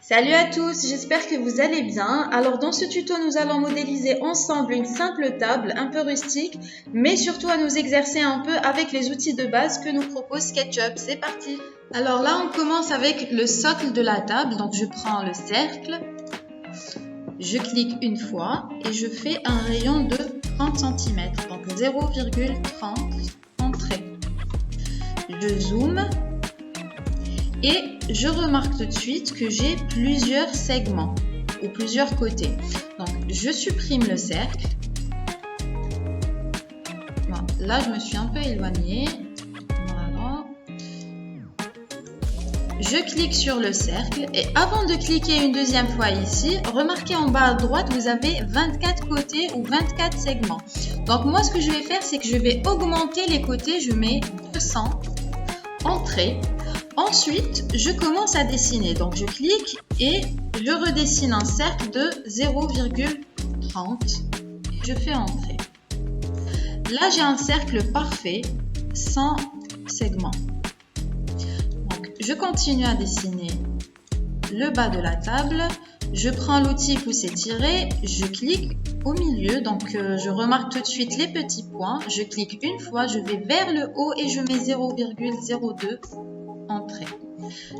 Salut à tous, j'espère que vous allez bien. Alors dans ce tuto, nous allons modéliser ensemble une simple table un peu rustique, mais surtout à nous exercer un peu avec les outils de base que nous propose SketchUp. C'est parti! Alors là, on commence avec le socle de la table. Donc je prends le cercle, je clique une fois et je fais un rayon de 30 cm, donc 0,30 entrée. Je zoome. Et je remarque tout de suite que j'ai plusieurs segments ou plusieurs côtés. Donc, je supprime le cercle. Bon, là, je me suis un peu éloignée. Voilà. Je clique sur le cercle et avant de cliquer une deuxième fois ici, remarquez en bas à droite, vous avez 24 côtés ou 24 segments. Donc, moi, ce que je vais faire, c'est que je vais augmenter les côtés. Je mets 200 entrées. Ensuite, je commence à dessiner. Donc, je clique et je redessine un cercle de 0,30. Je fais entrer. Là, j'ai un cercle parfait, sans segments. Donc, je continue à dessiner le bas de la table. Je prends l'outil pouce-étirer, je clique au milieu. Donc, je remarque tout de suite les petits points. Je clique une fois, je vais vers le haut et je mets 0,02. Entrée.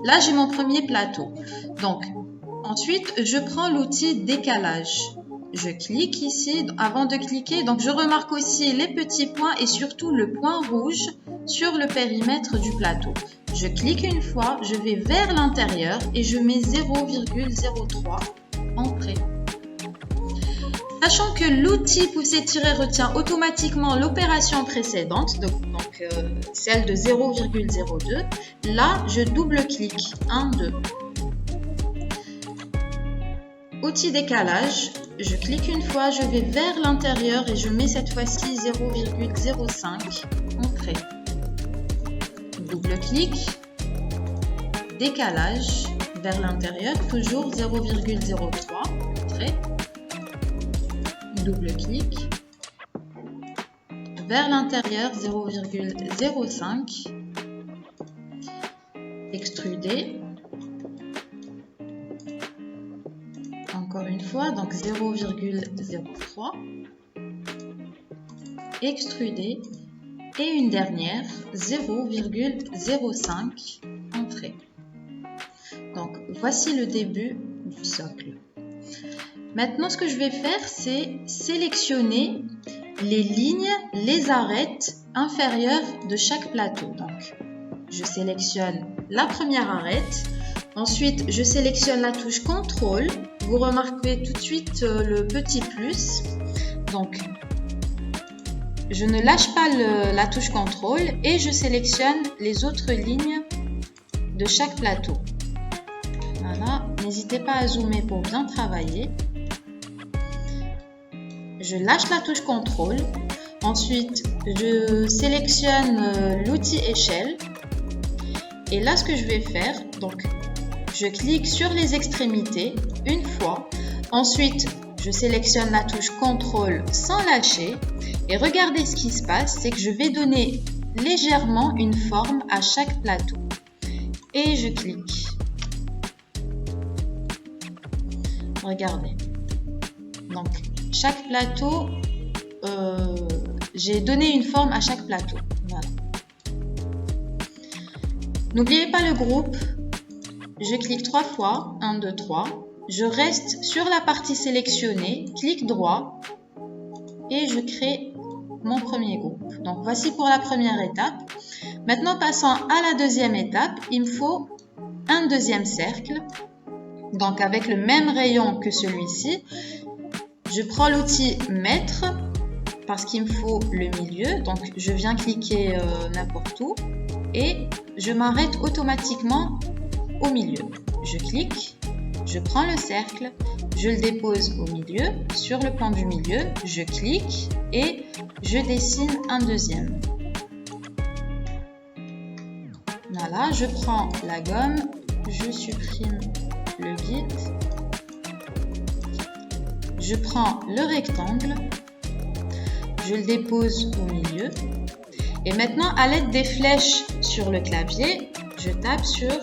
Là, j'ai mon premier plateau. Donc, ensuite, je prends l'outil décalage. Je clique ici avant de cliquer. Donc, je remarque aussi les petits points et surtout le point rouge sur le périmètre du plateau. Je clique une fois, je vais vers l'intérieur et je mets 0,03 entrée. Sachant que l'outil pouce-étirer retient automatiquement l'opération précédente, donc celle de 0,02, là je double-clique, 1, 2. Outil décalage, je clique une fois, je vais vers l'intérieur et je mets cette fois-ci 0,05, entrée. Double-clic, décalage, vers l'intérieur, toujours 0,03, entrée. Double-clic, vers l'intérieur 0,05, extruder, encore une fois, donc 0,03, extruder, et une dernière, 0,05, entrée. Donc, voici le début du socle. Maintenant, ce que je vais faire, c'est sélectionner les lignes, les arêtes inférieures de chaque plateau. Donc, je sélectionne la première arête. Ensuite, je sélectionne la touche CTRL. Vous remarquez tout de suite le petit plus. Donc, je ne lâche pas la touche CTRL et je sélectionne les autres lignes de chaque plateau. Voilà, n'hésitez pas à zoomer pour bien travailler. Je lâche la touche CTRL. Ensuite, je sélectionne l'outil échelle. Et là, ce que je vais faire, donc, je clique sur les extrémités une fois. Ensuite, je sélectionne la touche CTRL sans lâcher. Et regardez ce qui se passe, c'est que je vais donner légèrement une forme à chaque plateau. Et je clique. Regardez. Donc, chaque plateau, j'ai donné une forme à chaque plateau. Voilà. N'oubliez pas le groupe. Je clique 3 fois, 1, 2, 3. Je reste sur la partie sélectionnée, clic droit et je crée mon premier groupe. Donc, voici pour la première étape. Maintenant, passons à la deuxième étape. Il me faut un deuxième cercle. Donc, avec le même rayon que celui-ci. Je prends l'outil mettre parce qu'il me faut le milieu. Donc, je viens cliquer n'importe où et je m'arrête automatiquement au milieu. Je clique, je prends le cercle, je le dépose au milieu, sur le plan du milieu, je clique et je dessine un deuxième. Voilà, je prends la gomme, je supprime le guide. Je prends le rectangle, je le dépose au milieu et maintenant à l'aide des flèches sur le clavier, je tape sur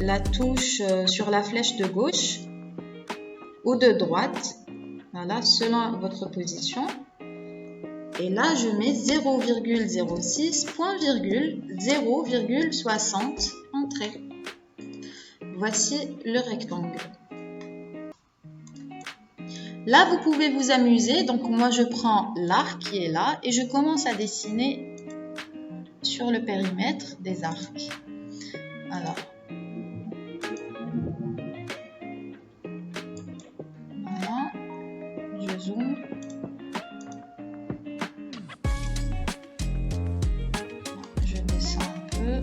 la touche sur la flèche de gauche ou de droite. Voilà, selon votre position. Et là, je mets 0,06, point virgule, 0,60 entrée. Voici le rectangle. Là, vous pouvez vous amuser. Donc, moi, je prends l'arc qui est là et je commence à dessiner sur le périmètre des arcs. Alors, voilà, je zoome. Je descends un peu.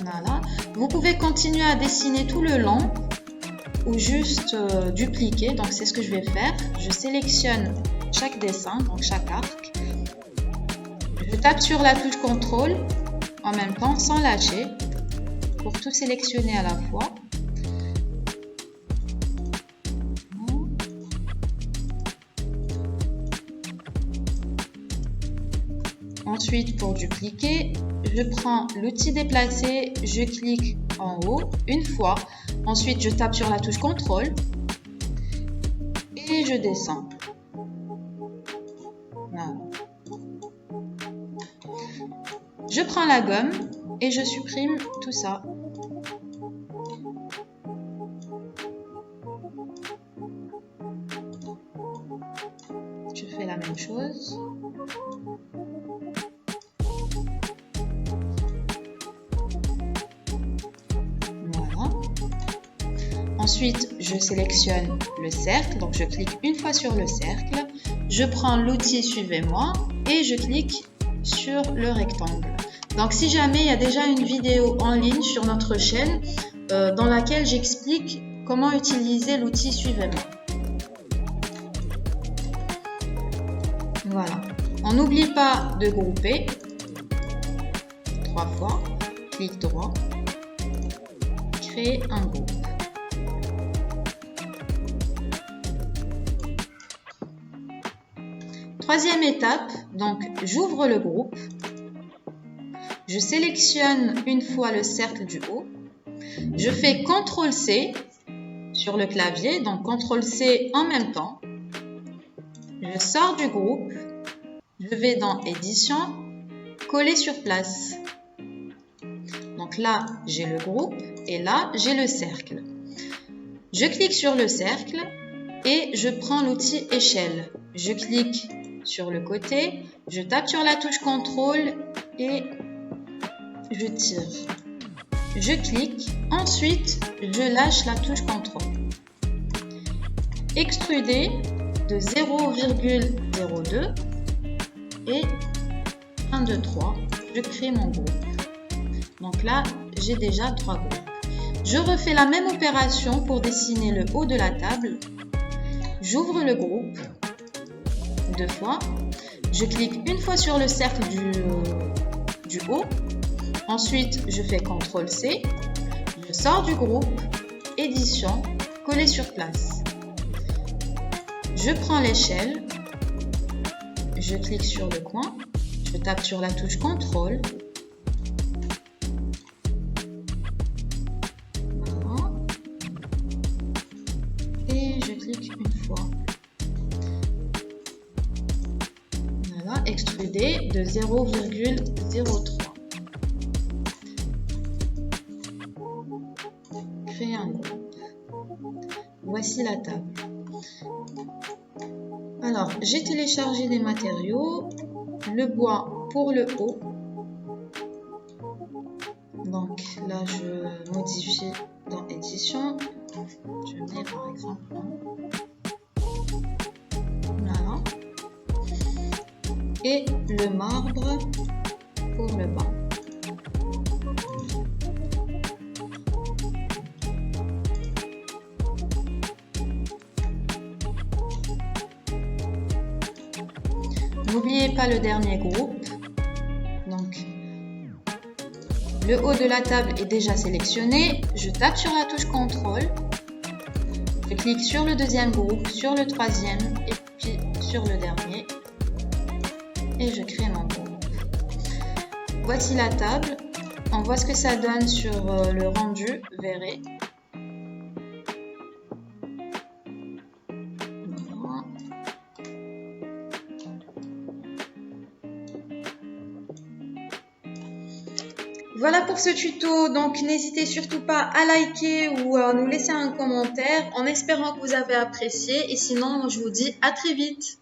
Voilà. Vous pouvez continuer à dessiner tout le long ou juste dupliquer. Donc c'est ce que je vais faire. Je sélectionne chaque dessin, donc chaque arc. Je tape sur la touche contrôle en même temps sans lâcher pour tout sélectionner à la fois. Ensuite, pour dupliquer, je prends l'outil déplacer, je clique en haut une fois. Ensuite, je tape sur la touche contrôle et je descends. Voilà. Je prends la gomme et je supprime tout ça. Je fais la même chose. Ensuite, je sélectionne le cercle, donc je clique une fois sur le cercle, je prends l'outil Suivez-moi et je clique sur le rectangle. Donc si jamais il y a déjà une vidéo en ligne sur notre chaîne dans laquelle j'explique comment utiliser l'outil Suivez-moi. Voilà. On n'oublie pas de grouper 3 fois, clic droit, créer un groupe. Troisième étape, donc j'ouvre le groupe, je sélectionne une fois le cercle du haut, je fais CTRL-C sur le clavier, donc CTRL-C en même temps, je sors du groupe, je vais dans Édition, Coller sur place. Donc là, j'ai le groupe et là, j'ai le cercle. Je clique sur le cercle et je prends l'outil Échelle. Je clique sur le côté, je tape sur la touche contrôle et je tire. Je clique, ensuite je lâche la touche contrôle. Extruder de 0,02 et 1, 2, 3. Je crée mon groupe. Donc là, j'ai déjà 3 groupes. Je refais la même opération pour dessiner le haut de la table. J'ouvre le groupe 2 fois. Je clique une fois sur le cercle du haut. Ensuite, je fais CTRL-C. Je sors du groupe. Édition. Coller sur place. Je prends l'échelle. Je clique sur le coin. Je tape sur la touche CTRL. Voilà. Et je clique une fois. Voilà, extruder de 0,03. Créer un groupe. Voici la table. Alors, j'ai téléchargé des matériaux, le bois pour le haut. Donc là, je modifie dans Édition. Je mets par exemple voilà. Et le marbre pour le bas. N'oubliez pas le dernier groupe. Donc Le haut de la table est déjà sélectionné. Je tape sur la touche CTRL. Je clique sur le deuxième groupe, sur le troisième et puis sur le dernier. Et je crée mon groupe. Voici la table. On voit ce que ça donne sur le rendu, verrez. Voilà pour ce tuto, donc n'hésitez surtout pas à liker ou à nous laisser un commentaire en espérant que vous avez apprécié et sinon je vous dis à très vite.